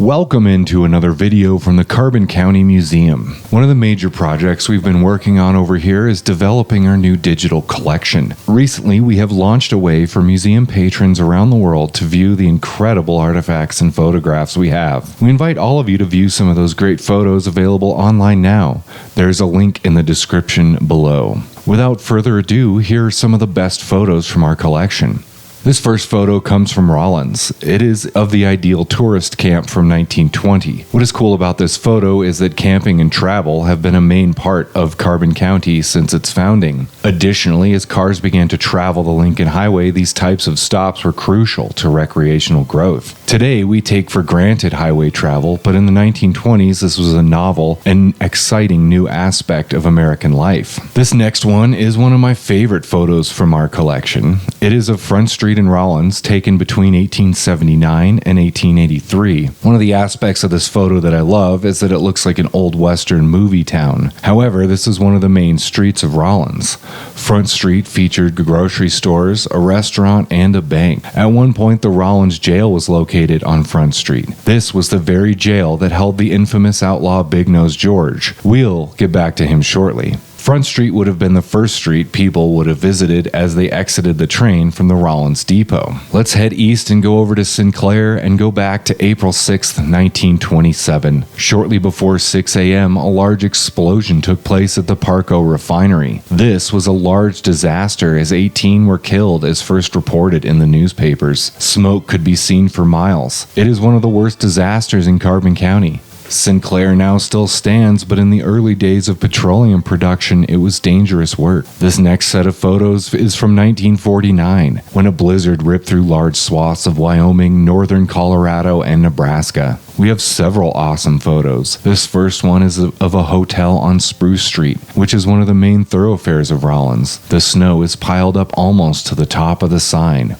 Welcome into another video from the Carbon County Museum. One of the major projects we've been working on over here is developing our new digital collection. Recently, we have launched a way for museum patrons around the world to view the incredible artifacts and photographs we have. We invite all of you to view some of those great photos available online now. There's a link in the description below. Without further ado, here are some of the best photos from our collection. This first photo comes from Rollins. It is of the ideal tourist camp from 1920. What is cool about this photo is that camping and travel have been a main part of Carbon County since its founding. Additionally, as cars began to travel the Lincoln Highway, these types of stops were crucial to recreational growth. Today, we take for granted highway travel, but in the 1920s, this was a novel and exciting new aspect of American life. This next one is one of my favorite photos from our collection. It is of Front Street in Rollins, taken between 1879 and 1883. One of the aspects of this photo that I love is that it looks like an old western movie town. However, this is one of the main streets of Rollins. Front Street featured grocery stores, a restaurant, and a bank. At one point, the Rollins jail was located on Front Street. This was the very jail that held the infamous outlaw Big Nose George. We'll get back to him shortly. Front Street would have been the first street people would have visited as they exited the train from the Rollins Depot. Let's head east and go over to Sinclair and go back to April 6, 1927. Shortly before 6 a.m., a large explosion took place at the Parco refinery. This was a large disaster as 18 were killed as first reported in the newspapers. Smoke could be seen for miles. It is one of the worst disasters in Carbon County. Sinclair now still stands, but in the early days of petroleum production, it was dangerous work. This next set of photos is from 1949, when a blizzard ripped through large swaths of Wyoming, northern Colorado, and Nebraska. We have several awesome photos. This first one is of a hotel on Spruce Street, which is one of the main thoroughfares of Rollins. The snow is piled up almost to the top of the sign.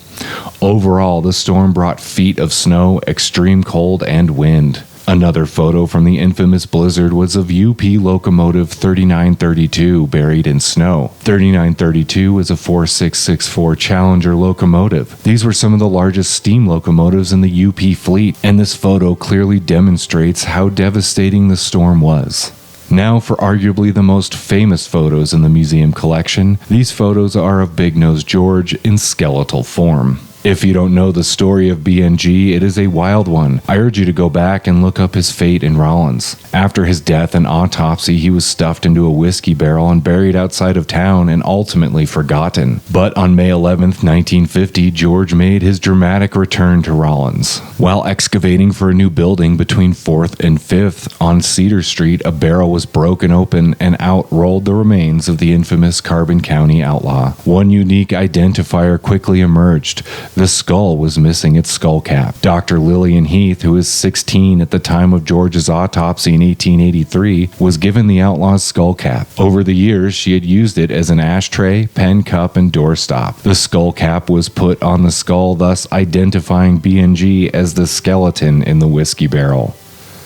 Overall, the storm brought feet of snow, extreme cold, and wind. Another photo from the infamous blizzard was of UP locomotive 3932 buried in snow. 3932 is a 4664 Challenger locomotive. These were some of the largest steam locomotives in the UP fleet, and this photo clearly demonstrates how devastating the storm was. Now for arguably the most famous photos in the museum collection. These photos are of Big Nose George in skeletal form. If you don't know the story of BNG, it is a wild one. I urge you to go back and look up his fate in Rollins. After his death and autopsy, he was stuffed into a whiskey barrel and buried outside of town and ultimately forgotten. But on May 11th, 1950, George made his dramatic return to Rollins. While excavating for a new building between 4th and 5th on Cedar Street, a barrel was broken open and out rolled the remains of the infamous Carbon County outlaw. One unique identifier quickly emerged. The skull was missing its skull cap. Dr. Lillian Heath, who was 16 at the time of George's autopsy in 1883, was given the outlaw's skull cap. Over the years, she had used it as an ashtray, pen cup, and doorstop. The skull cap was put on the skull, thus identifying BNG as the skeleton in the whiskey barrel.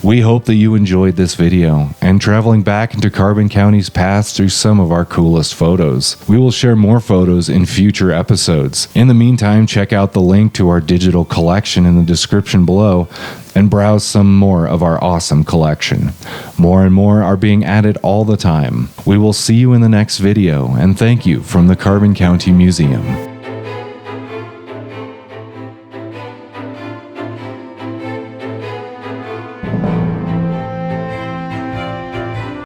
We hope that you enjoyed this video and traveling back into Carbon County's past through some of our coolest photos. We will share more photos in future episodes. In the meantime, check out the link to our digital collection in the description below and browse some more of our awesome collection. More and more are being added all the time. We will see you in the next video, and thank you from the Carbon County Museum.